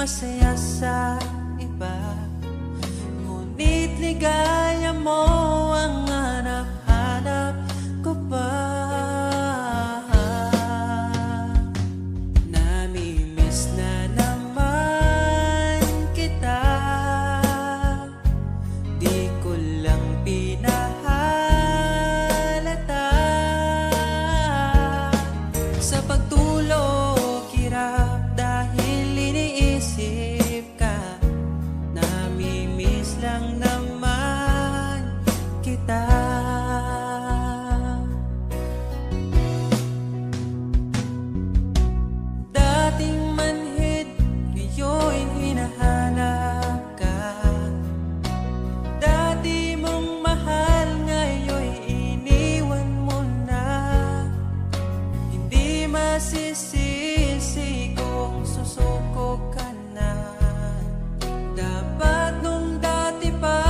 masaya sa iba, ngunit ligaya mo ang hanap-hanap ko pa. Namimiss na naman kita, di ko lang pinahalata. Sa pagtulog hirap dahil iniisip ka, namimiss lang naman kita. Dating manhid, ngayon hinahanap ka. Dati mong mahal, ngayon iniwan mo na. Hindi masisisi kung susuko ka na. Dapat nung dati pa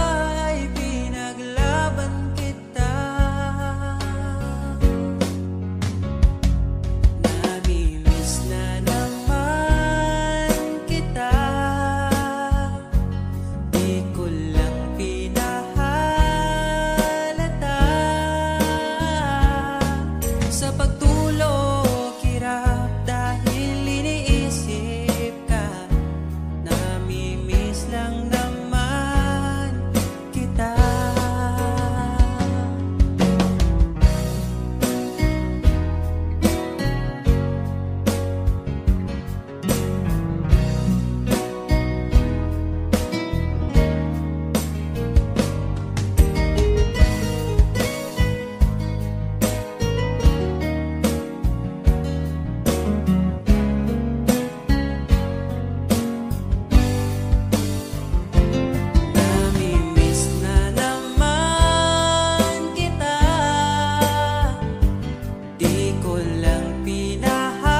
ay pinaglaban kita. Namimiss na naman kita, di ko lang pinahalata. Sa pagtulog hirap dahil iniisip ka, namimiss lang naman kita. Namimiss na naman kita, di ko lang pinahalata.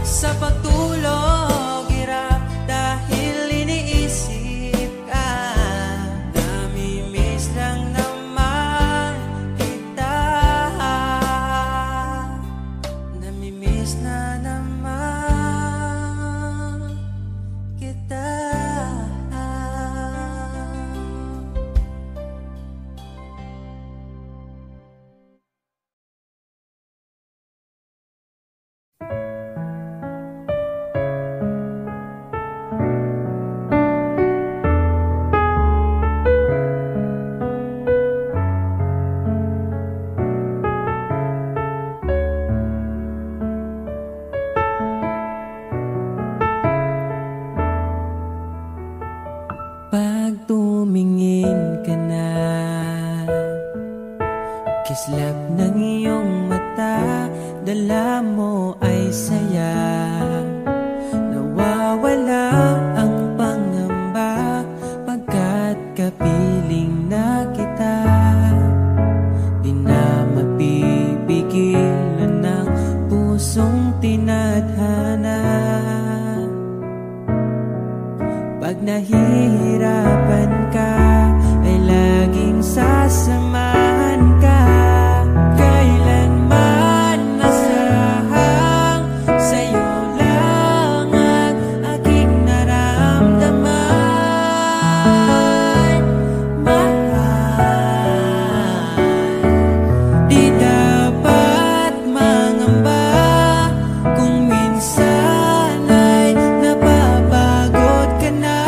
Sa pagtulog hirap dahil iniisip ka, namimiss lang naman kita. Namimiss na naman kita. Pag tumingin ka na, kislap ng iyong mata, dala mo ay saya. Nawawala ang pangamba pagkat kapiling na kita. Di na mapipigilan ng pusong tinadhana. Pag nahihirapan ka, ay laging sasamahan ka. Kailanman masahang sa'yo lang ang aking naramdaman. Mahal, di dapat mangamba kung minsan ay napapagod ka na.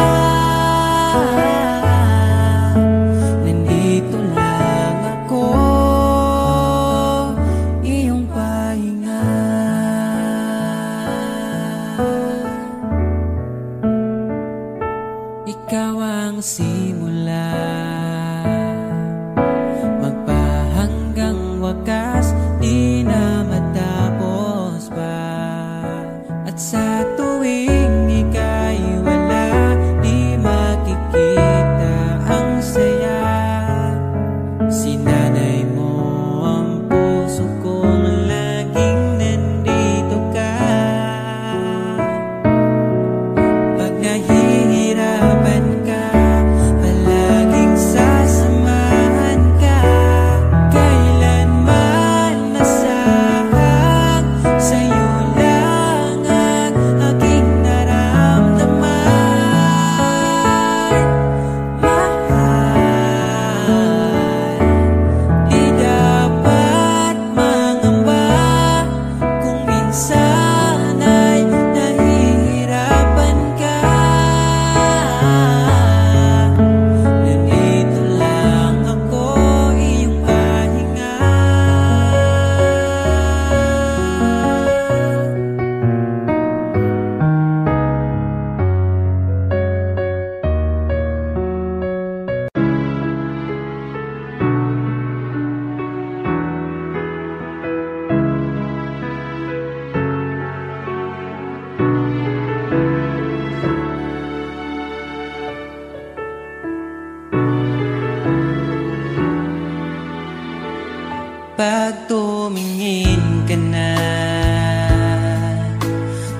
tumingin ka na.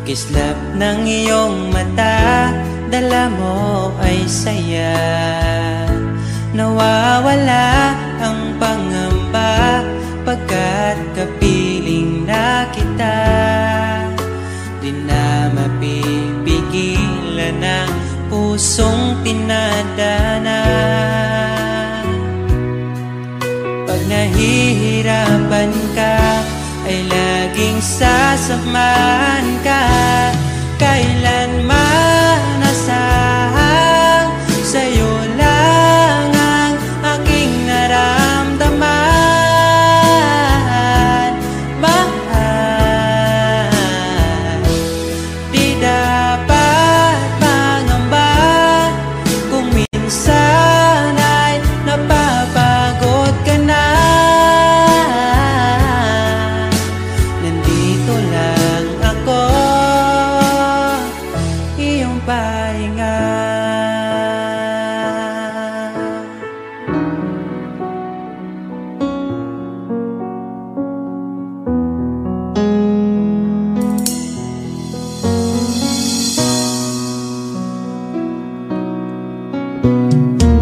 Kislap ng iyong mata, dala mo ay saya. Nawawala ang pangamba pagkat kapiling na kita. Di na mapipigilan ang pusong tinadana. Pag nahihirapan ka, ay laging sasamahan ka. Kailanman nasahang sa'yo lang ang aking naramdaman. Mahal, di dapat mangamba kung minsan ay napapagod ka na. Nandito lang ako, iyong pahinga.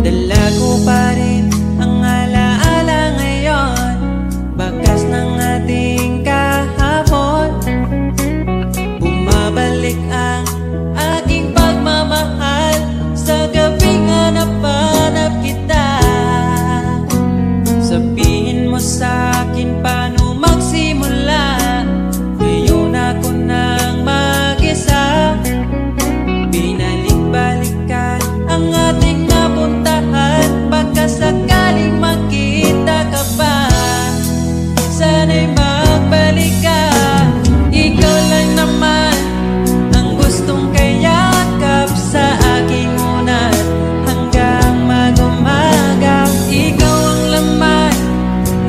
Dala ko pa rin ang alaala ngayon, bakas ng ating kahapon. Bumabalik ang aking pagmamahal sa gabing hanap-hanap kita. Sabihin mo sa'kin paano magsimula, ngayon ako nang mag-isa. Binalik-balikan ang ating napuntahan, baka sakaling makita ka pa. Sana'y magbalik ka, ikaw lang naman ang gustong kayakap sa aking unan hanggang mag-umaga. Ikaw ang laman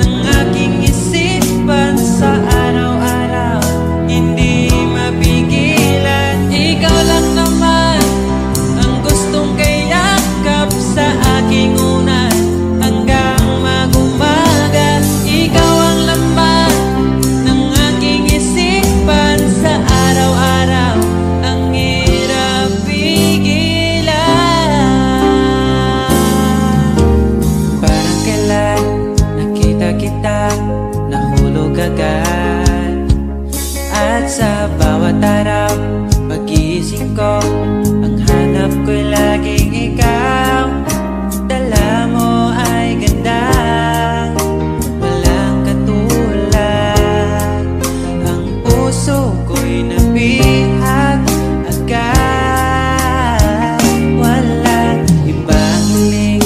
ng aking isipan sa araw-araw, hindi mapigilan. Ikaw lang naman ang gustong kayakap sa aking unan hanggang mag-umaga. Ikaw ang laman ng aking isipan sa araw-araw, ang hirap pigilan. Parang kailan nakita kita, nahulog agad. At sa bawat araw, pag-iisip ko, ang hanap ko'y laging ikaw. Dala mo ay ganda, walang katulad. Ang puso ko'y nabihag agad. Walang ibang hiling,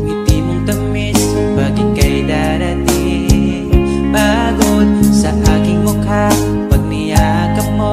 ngiti mong tamis pag ika'y darating. Pagod sa aking mukha pag niyakap mo,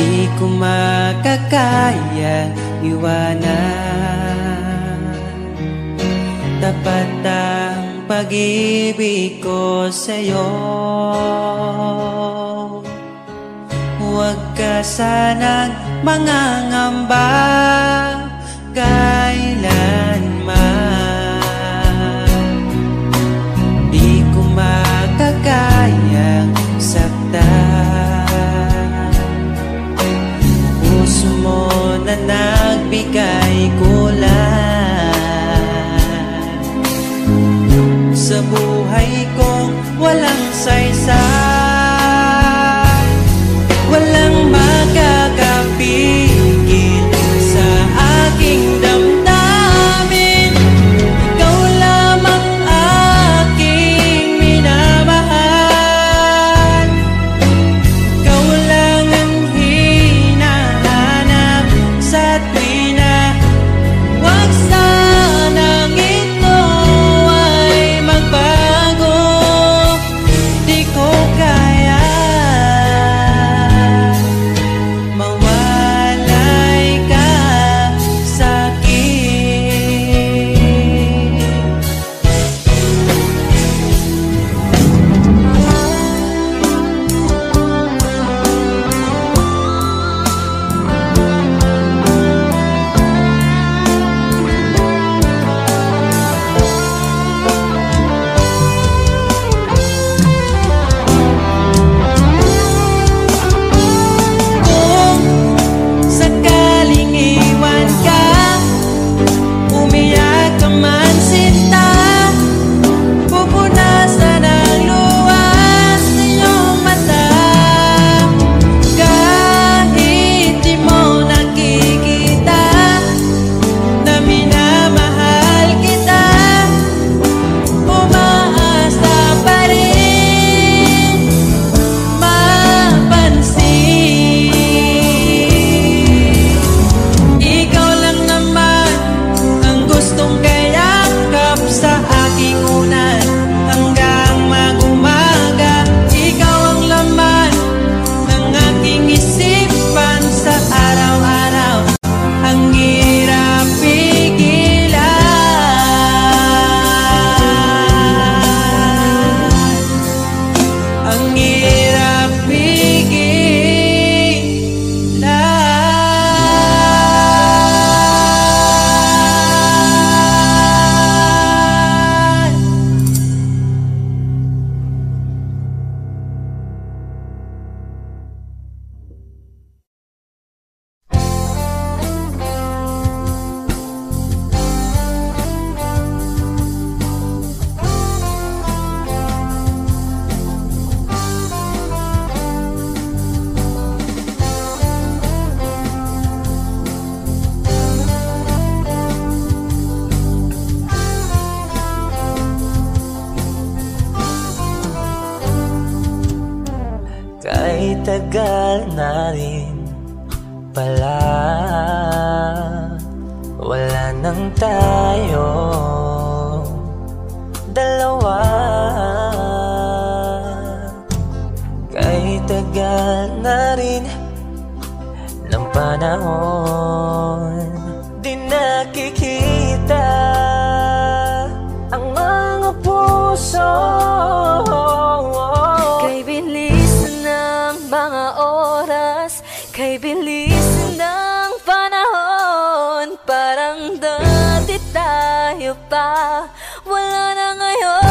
Di ko makakaya iwanan. Tapat ang pag-ibig ko sa'yo. Huwag ka sanang mangangamba kailanman. Di ko makakayang saktan. Puso mo na nagbigay kulang sa buhay kong walang saysay. Walang makakapigil sa aking damdamin. Ikaw lamang aking minamahal. Ikaw lang ang hinahanap sa tuwina. Huwag sanang ito ay magbago. Di ko kaya mawalay ka sa'kin. Kung sakaling iwan ka, umiyak ka man sinta, pupunasan ang luha sa iyong mata. Kahit di mo nakikita na minamahal kita, umaasa pa rin mapansin. Ikaw lang naman ang gustong kayakap sa aking unan hanggang mag-umaga. Ikaw ang laman ng aking isipan sa araw-araw. Ang hirap pigilan. Ang hirap pigilan. Kahit tagal na rin pala, wala nang tayo dalawa. Kahit tagal na rin ng panahon, di nakikita ang mga puso. Kay bilis ng mga oras, kay bilis ng panahon, parang dati tayo pa, wala na ngayon.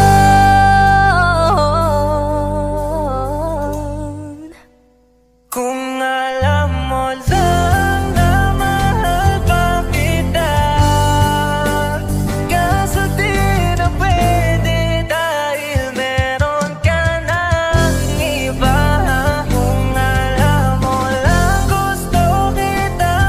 Kung alam mo lang na mahal pa kita, kaso di na pwede dahil meron ka ng iba. Kung alam mo lang gusto kita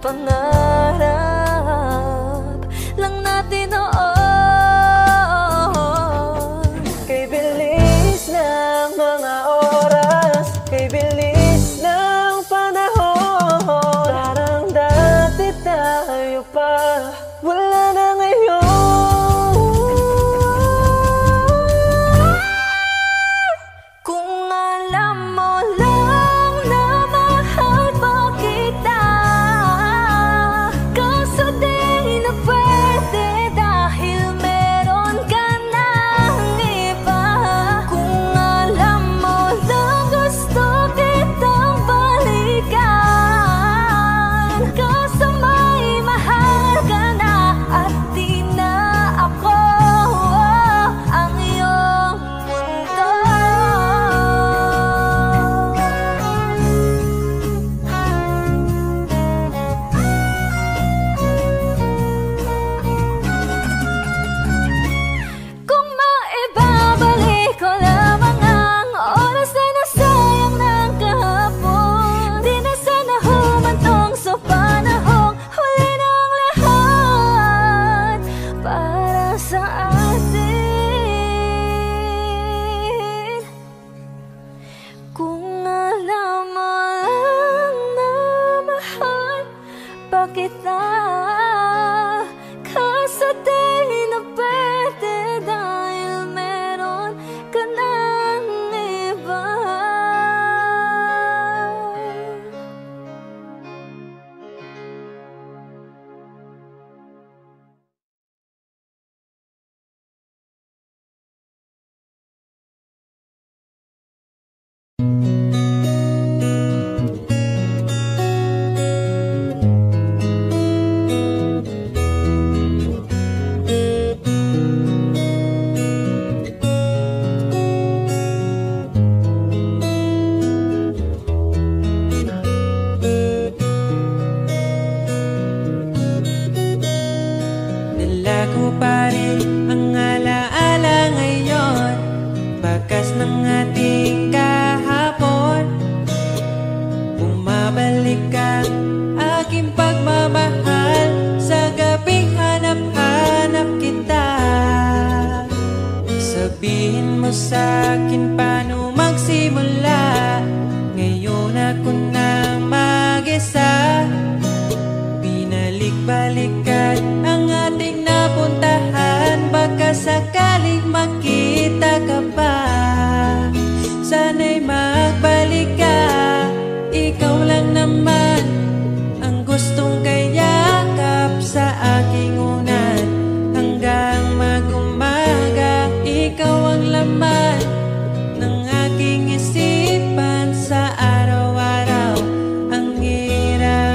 pangarap lang natin noon. Kay bilis ng mga oras, kay bilis ng panahon, parang dati tayo pa, wala na ngayon. Kung alam mo lang na mahal pa kita, kaso di na pwede dahil meron ka ng iba. Kung alam mo lang gusto kitang balikan, kaso may mahal ka na at di na ako ang iyong mundo. Kung maibabalik ko lamang ang oras na nasayang ng kahapon, di na sana humantong sa panahong huli ng lahat para sa atin. Kung alam mo lang na mahal pa kita, kaso di na pwede dahil meron ka ng iba. Dala ko pa rin ang alaala ngayon, bakas ng ating kahapon. Bumabalik ka, aking pagmamahal, sa gabing hanap-hanap kita. Sabihin mo sa'kin paano magsimula, ngayon ako na mag-isa. Binalik-balikan ang ating napuntahan, baka sakaling makita ka pa. Sana'y magbalik ka, ikaw lang naman ang gustong kayakap sa aking unan. Hanggang mag-umaga, ikaw ang laman ng aking isipan sa araw-araw. Ang hirap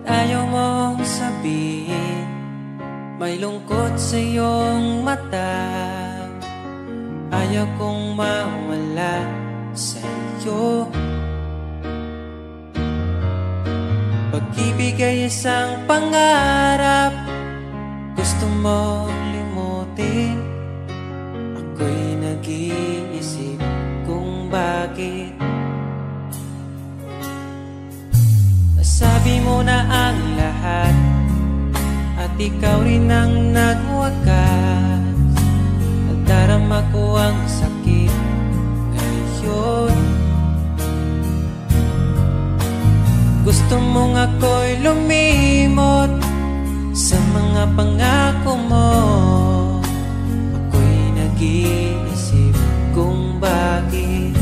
Ayaw mong sabihin, may lungkot sa iyong mata. Ayaw kong mawala sa iyo. Pag-ibig ay isang pangarap, gusto mo limutin. Ako'y nag-iisip kung bakit. Nasabi mo na ang lahat at ikaw rin ang nagwakas. Nadarama ko ang sakit ngayon. Gusto mong ako'y lumimot sa mga pangako mo. Ako'y nag-iisip kung bakit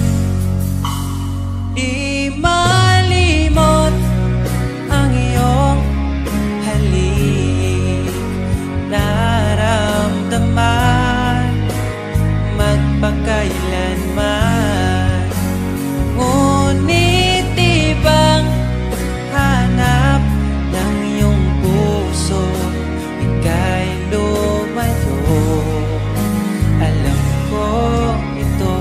di malimot ang iyong halik. Naramdaman magpakailanman. Ngunit ibang hanap ng iyong puso, ika'y lumayo. Alam ko ito.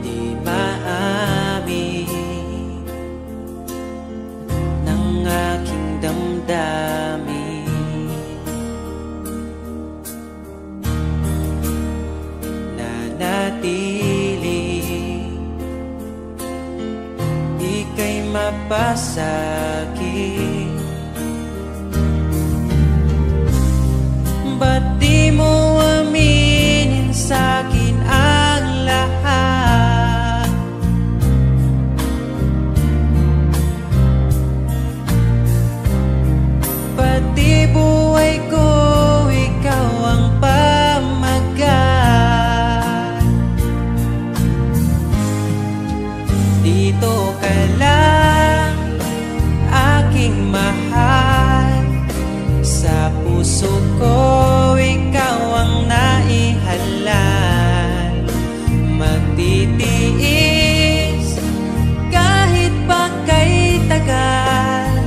Di maamin ng aking damdamin. Nanatili, ika'y mapasakit. Ba't di mo aminin sa'kin ang lahat? Pati buhay ko, ikaw ang pamagat. Dito ka lang, aking mahal. Sa puso ko, ikaw ang naihalal. Magtitiis kahit pa kay tagal.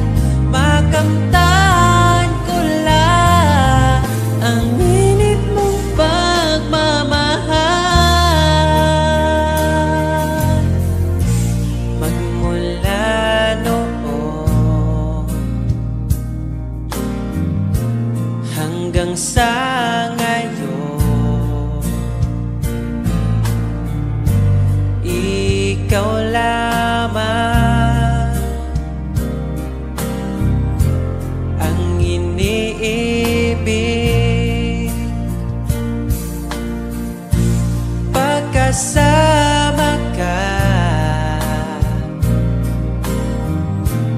Makamtan ko lang ang init mong pagmamahal. Magmula noon hanggang sa ngayon, ikaw lamang ang iniibig. Pagkasama ka,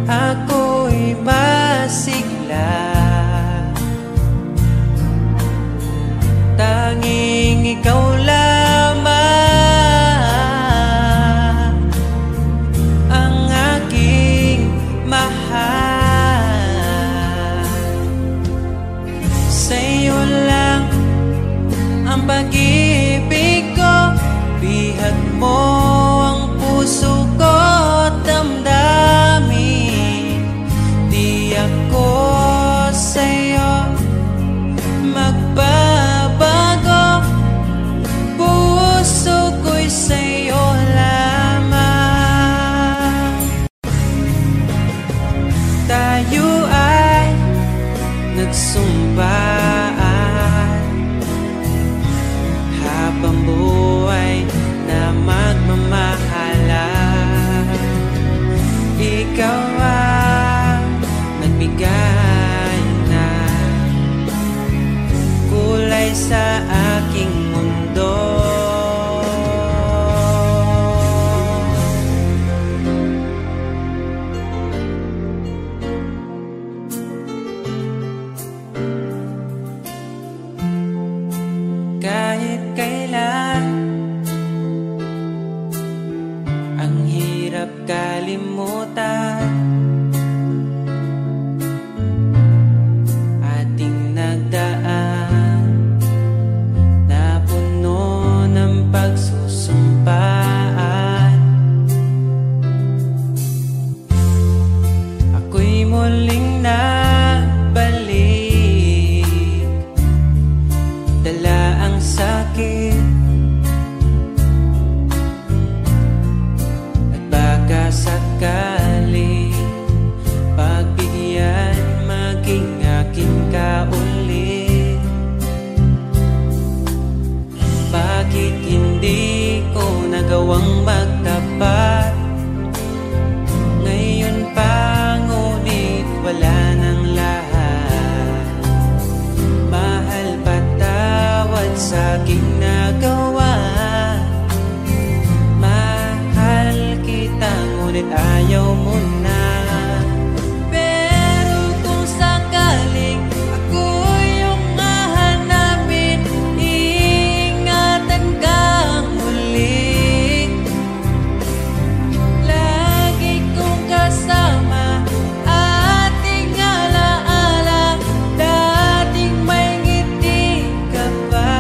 ako'y masigla. Tanging ikaw lamang ang aking mahal. Sa'yo lang ang pag-ibig mo ang puso ko't damdamin. Di ako sa'yo magbabago, puso ko'y sa'yo lamang. Tayo ay nagsumpaan habang buhay na magmamahalan. Ikaw ang nagbigay na kulay sa aking mundo. Kahit kailan ang hirap kalimutan, ating nagdaan na puno ng pagsusumpaan. Ako'y muling nabalik, dala ang sakit at baka sakali pagbigyan maging akin ka ulit. Bakit hindi ko nagawang magtapat ngayon pa, ngunit wala nang lahat. Mahal, patawad sa aking nagawa. Mahal kita ngunit ayaw mo na. Pero kung sakaling ako yung hahanapin, iingatan kang muli. Lagi kong kasama ating alaala, dating may ngiti ka pa.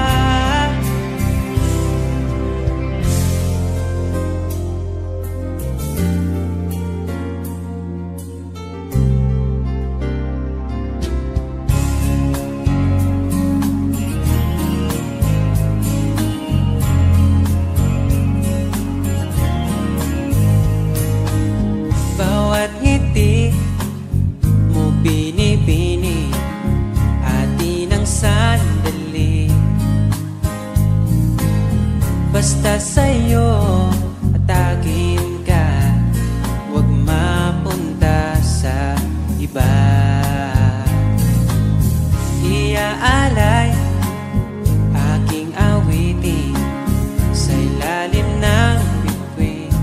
Bawat ngiti mo binibini, atin ang sandali. Basta sa'yo atagin ka, huwag mapunta sa iba. Iaalay aking awitin sa ilalim ng bituin,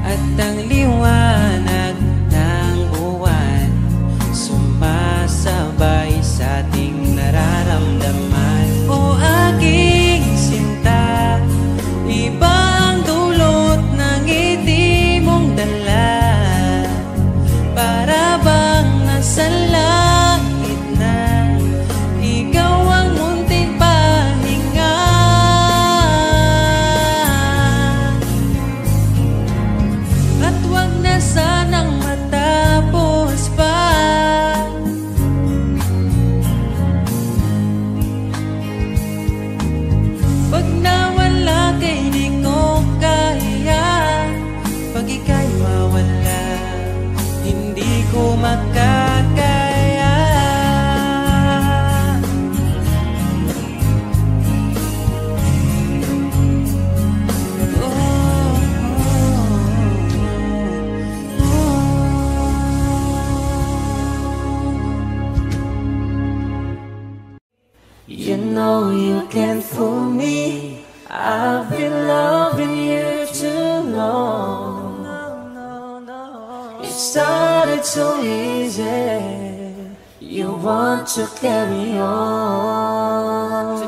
at ang liwanag ng buwan sumasabay sa ating nararamdaman. O aking sinta, iba ang dulot ng ngiti mong dala. Para bang nasa langit na ikaw ang munting pahinga. At wag na sanang matapos pa. Pag nawala kay di ko kaya, pag ika'y mawala hindi ko makakaya. You know you can't fool me. I've been loving you too long. It started so easy. You want to carry on,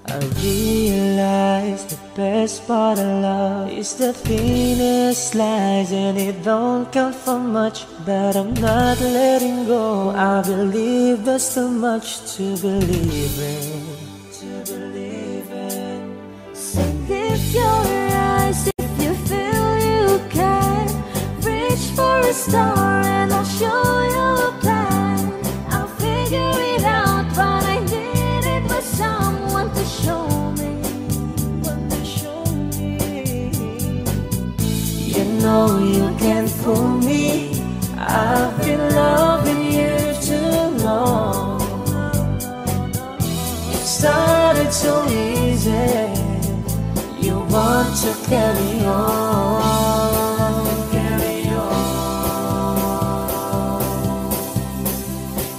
I realize the best part of love is is the thinnest slice, and it don't count for much, but I'm not letting go. I believe there's too much to believe in. So lift your eyes if you feel you can. Reach for a star and I'll show you a plan. I'll figure it out, but I needed was someone to show me. You know you can't fool me. I've been loving you too long. It started so easy. You want to carry on, carry on.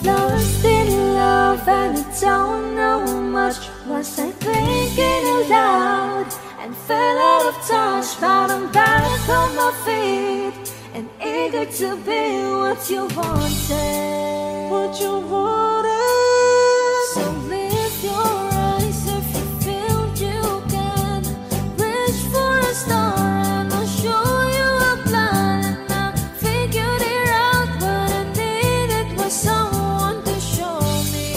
Lost in love and I don't know much. Was I thinking aloud and fell out of touch? But I'm back on my feet and eager to be what you wanted. What you wanted. So lift your eyes if you feel you can. Reach for a star and I'll show you a plan. And I figured it out, but I needed was someone to show me.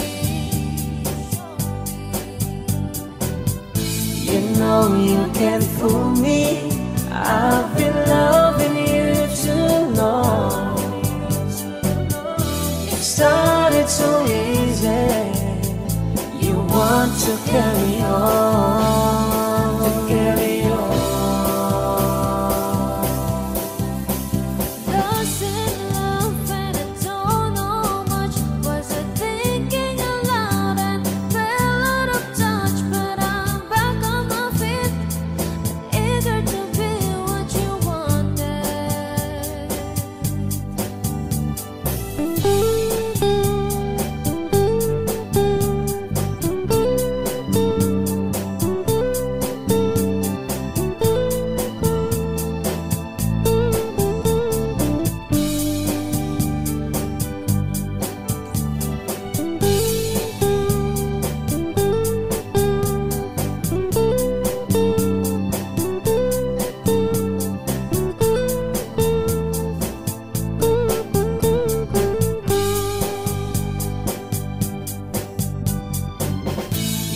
You know you can't fool me. I've been loving you too long. It started so easy. You want to carry on, to carry on. Lost in love and I don't know much. Was I thinking aloud and fell out of touch? But I'm back on my feet and eager to be what you wanted.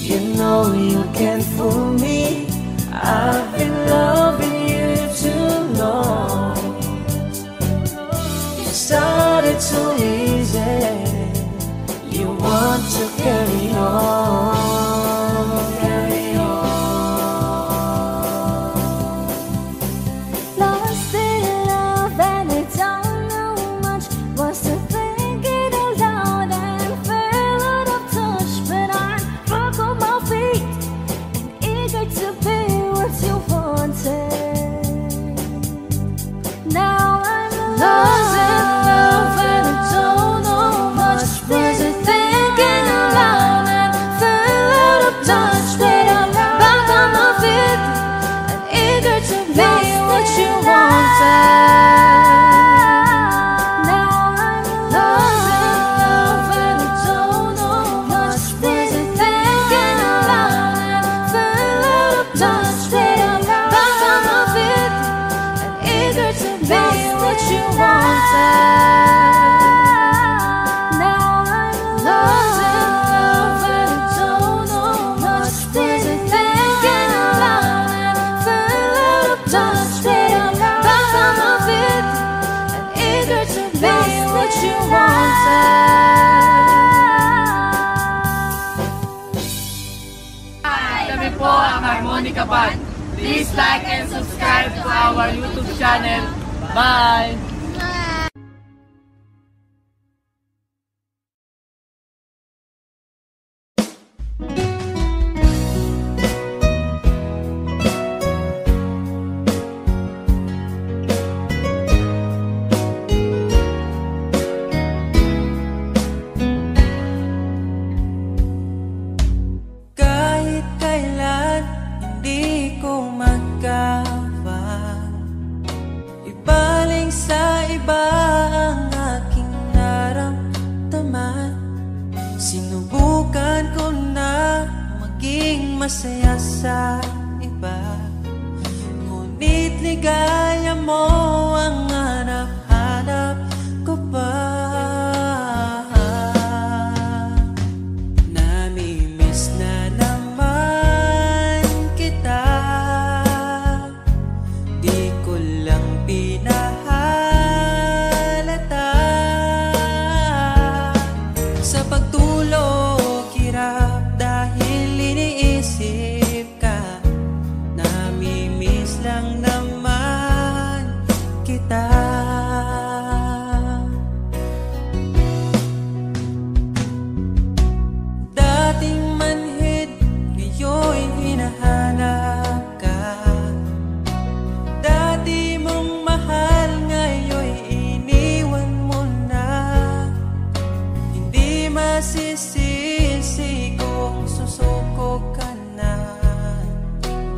You know you can't fool me. I've been loving you too long. It started so easy. You want to carry on, carry on. Lost in love and I don't know much. Was I thinking aloud and fell out of touch? But I'm back on my feet and eager to be what you wanted. Now I'm lost in love and I don't know much. Was I thinking aloud and fell out of touch? But I'm back on my feet and eager to be what you wanted. Now I'm lost in love and I don't know much. Was I thinking aloud and fell out of touch? But I'm back on my feet and eager to be what you wanted. Now I'm lost in love and I don't know much. Was I thinking aloud and fell out of touch? But I'm back on my feet and eager to be what you wanted. Kami po ang Harmonica Band. Please like and subscribe to our YouTube channel. Bye! Kahit kailan hindi ko magawa ibaling sa iba ang aking naramdaman. Sinubukan ko na maging masaya sa iba, ngunit ligaya mo ang hanap-hanap ko pa. Namimiss na naman kita, di ko lang pinahalata. Sa pagtulog hirap dahil iniisip ka, namimiss lang naman kita. Dating manhid, ngayon hinahanap ka. Dati mong mahal, ngayon iniwan mo na. Hindi masisisi kung susuko ka na.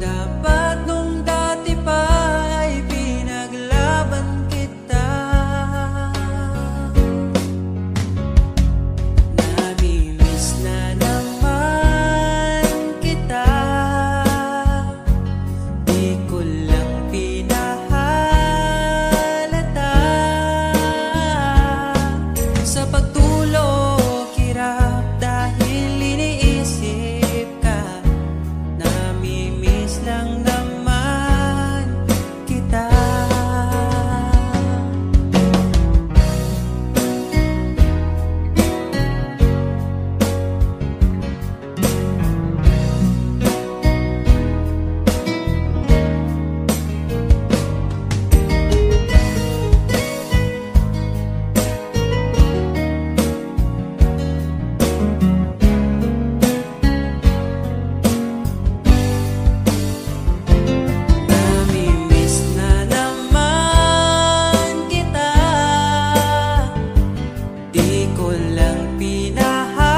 Dapat nung dati pa ay pinaglaban kita. Namimiss na naman kita, di ko lang pinahalata. Sa pagtulog hirap dahil iniisip ka, namimiss lang naman kita. Namimiss na naman kita, di ko lang pinahalata.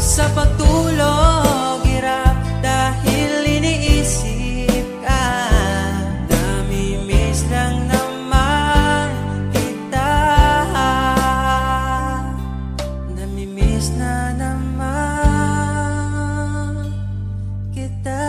Sa pagtulog hirap dahil iniisip ka, namimiss lang naman kita. Namimiss na naman kita.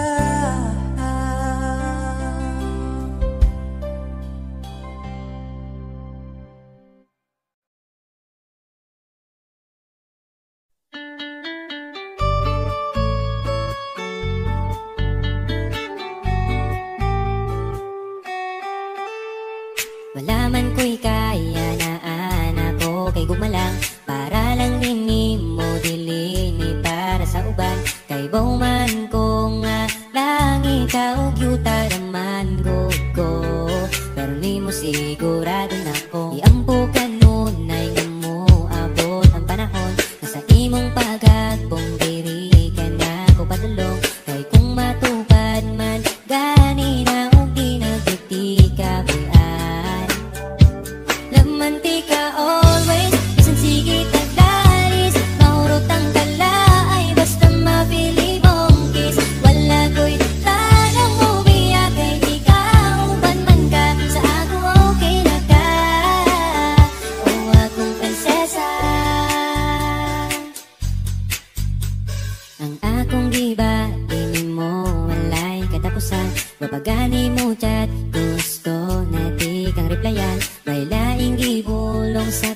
Wala man ko'y kaya na anak ko kay gumalang, para lang din ni mo dilini para sa uban. Kay bauman ko nga lang ikaw yuta naman ko. Pero ni mo sigurado na ko iampo ka nun ay nga mo abot ang panahon na sa imong pagagbong diri ka na ko padulong. Kay kung matupad man gani na og di nagti ka buyan. Lamantika always, isang sige tagdalis, mahurot ang tala ay basta mapili mong kiss. Wala ko'y tanong mo biya kay ikaw man man ka sa ako okay na ka. O akong prinsesa, ang akong giba di mo walay katapusan. Mapagani mo chat, gusto na di kang replyan. May laing gibulong sa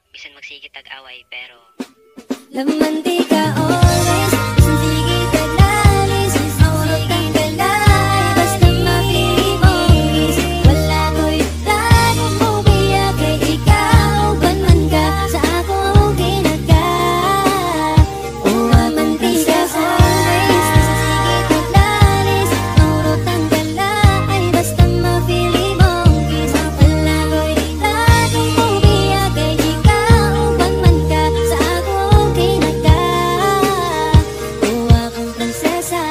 bisan magsigit tag-away, pero Lamantika always, sige taglalis, maulog kang galay, basta mapili mo is. Wala ko'y tagong mubaya kay ikaw, banman ka sa ako ginaka. Lamantika always, sige taglalis, maulog kang galay, basta mapili mo is. Wala ko'y tagong mubaya kay ikaw, banman ka sa ako ginaka. Tuwa kang prinsesa.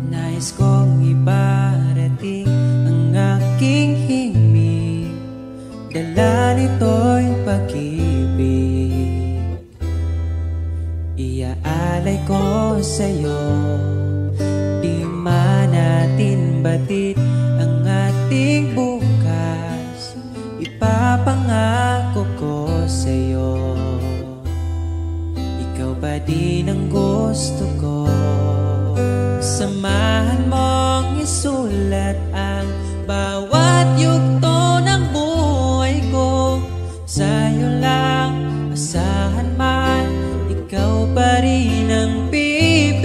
Nais kong ibarating ang aking himig, dala nito'y pag-ibig. Iaalay ko sa'yo, di man natin batid ang ating bukas. Ipapangako ko sa'yo, ikaw pa din ang gusto ko. Samahan mong isulat ang bawat yugto ng buhay ko. Sa'yo lang asahan man, ikaw pa rin ang pipiliin.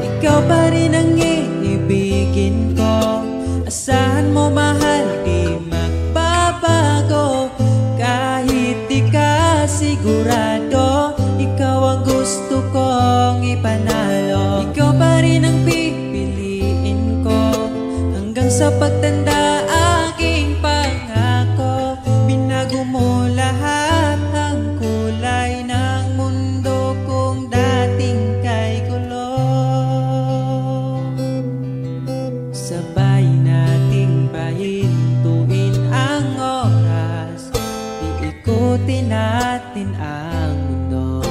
Ikaw pa rin ang iibigin ko. Asahan mo mahal, di magbabago. Kahit di ka sigurado, ikaw ang gusto kong ipanalo. Ikaw pa rin ang pipiliin ko hanggang sa pagtanda aking pangako. Binago mo lahat ang kulay ng mundo kung dating kay gulo. Sabay nating pahintuin ang oras, iikutin natin ang mundo.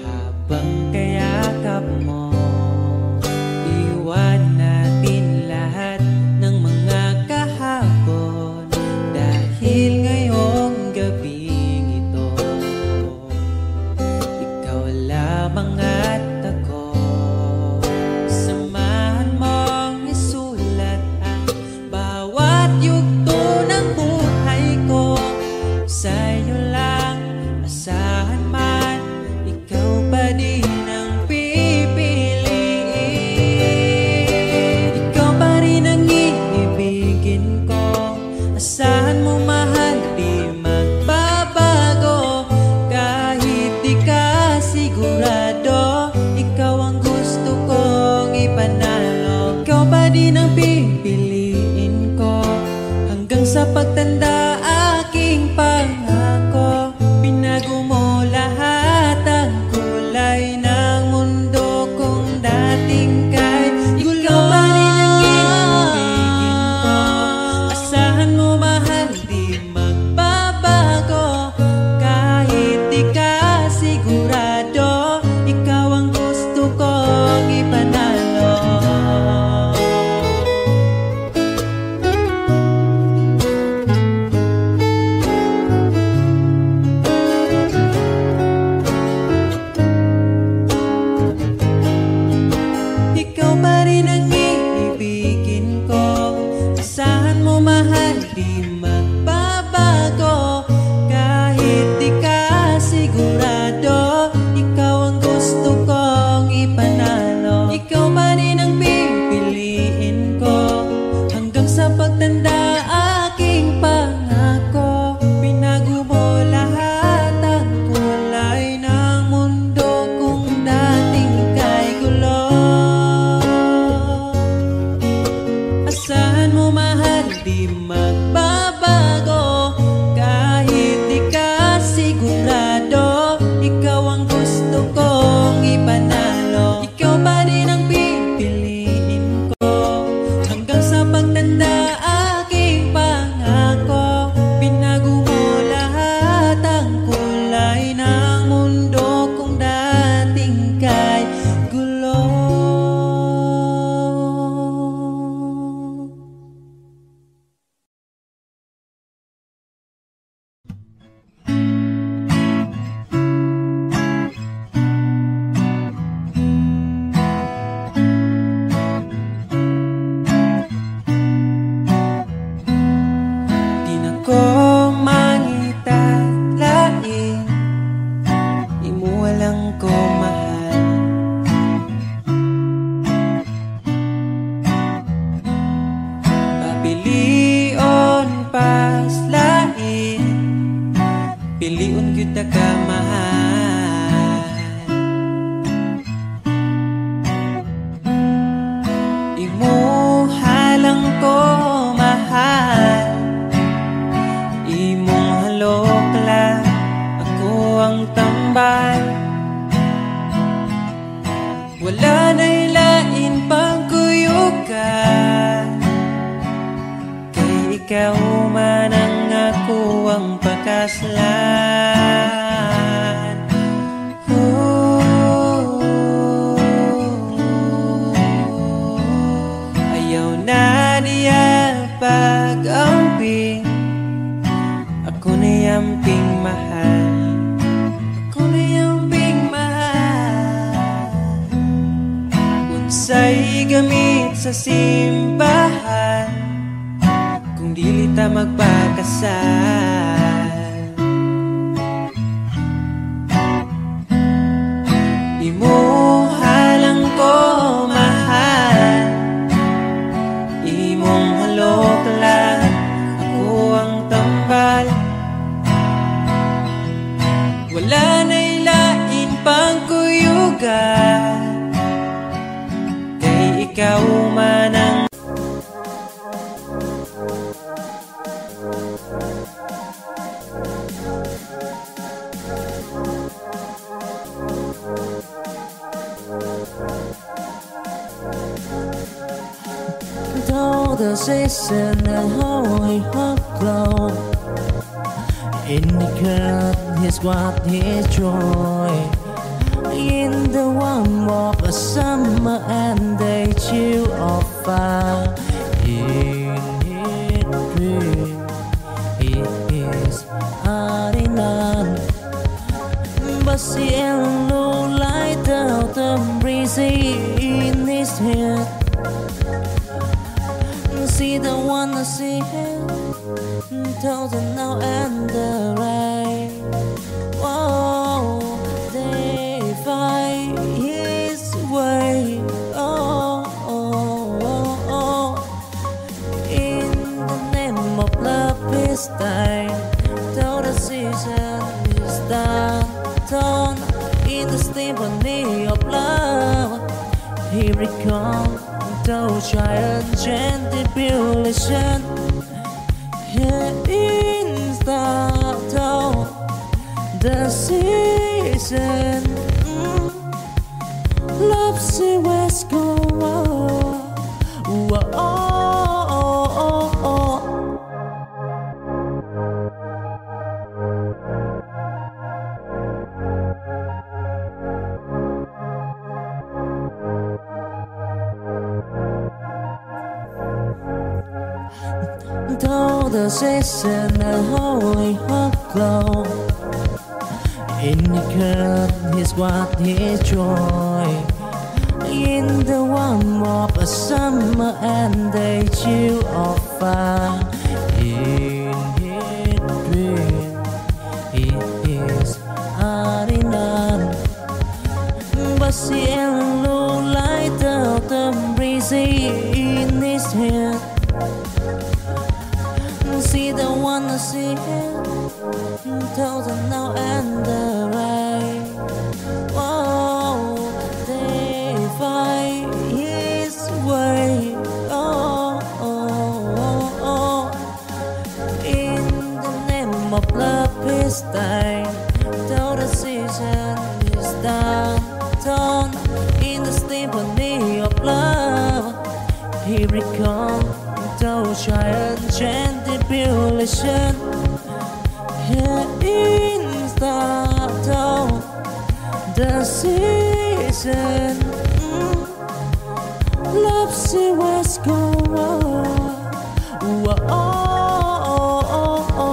Habang kayakap mo, iwan natin lahat ng mga kahapon. Dahil ngayong gabing ito, ikaw lamang at ako. Samahan mong isulat ang bawat yugto ng buhay ko. Sa'yo lang asahan man, ikaw pa din ang pipiliin. Ikaw pa rin ang iibigin ko. Asahan mo mahal, di magbabago. Kahit di ka sigurado, ikaw ang gusto kong ipanalo. Ikaw pa din ang pipiliin ko hanggang sa pagtanda aking pangako. Binago mo lahat ang kulay ng mundo kung dating kay gulo. Ikaw pa rin ang iibigin ko. Asahan mo mahal, di magbabago. Kahit di ka sigurado, ikaw ang gusto kong ipanalo. ikaw man ang ako ang pakaslan. Ayaw na niya pag-amping, ako na yamping mahal. Ako na yamping mahal. Unsay gamit sa simbahan kung dili ta magpakasal. Imuhalang ko mahal, imong halok lang, ako ang tambal. Wala na'y lain pang kuyugan, kay ikaw man ang though the season and holy hot glow indicate his what his joy in the warm of a summer and day chill of fire in his dream. It is hard enough, but see no light out the breeze in his head. See the one I see him, thousand now and the rain. Whoa, they find his way. Oh, oh, oh, oh. In the name of love is time, though the season is done. Torn in the symphony of love, here it comes. Those giant tribulation, here in the season. Love see west go. Oh, oh, oh, oh. Though the season and holy hot glow indicate his what his joy in the warm of a summer and day chill of fire in his dream. It is hard enough, but see no light out the breeze in his head. See the one I see him, thousand now and the rain. Oh, they find his way. Oh, oh, oh, oh. In the name of love is time, though the season is done. Torn in the symphony of love, here it comes. Those giant tribulation, here in the season. Love see west go. Oh, oh, oh, oh.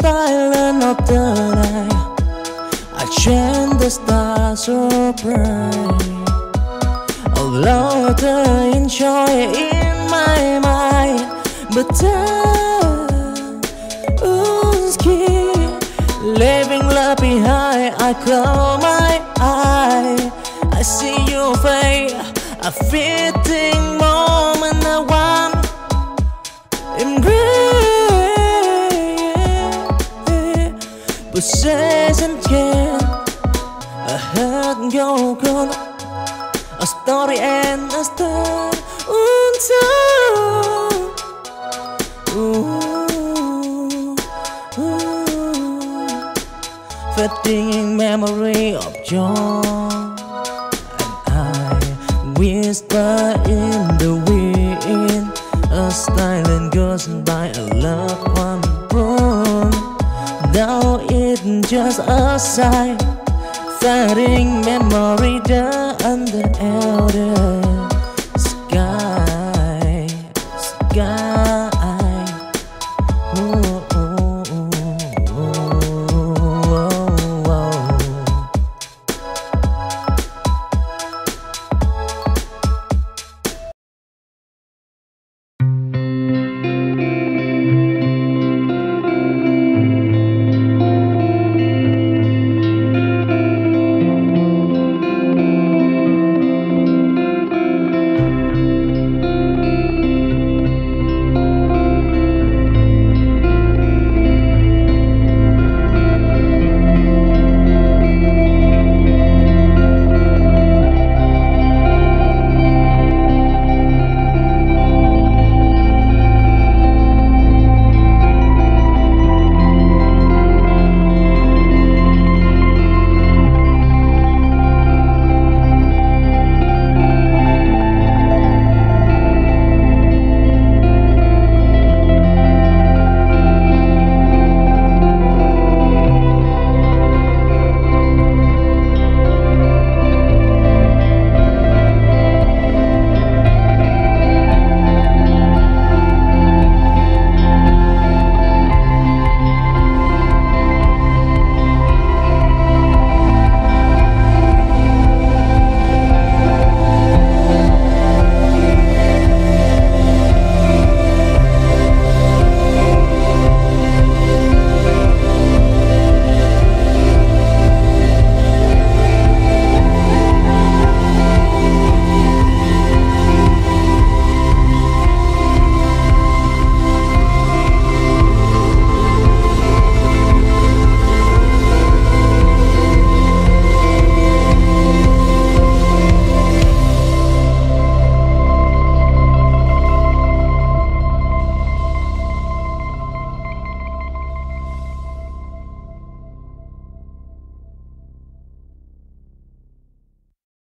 silence of the night, I chant the stars so bright. Although the enjoy in my mind, but leaving love behind, I close my eye. I see your face, a fitting moment I want embrace. Possession can a hurt go gone, a story and a start untold. Fading memory of John, and I whisper in the wind, a silent goes by, a loved one born. Now it's just a sigh, fading memory down the elder.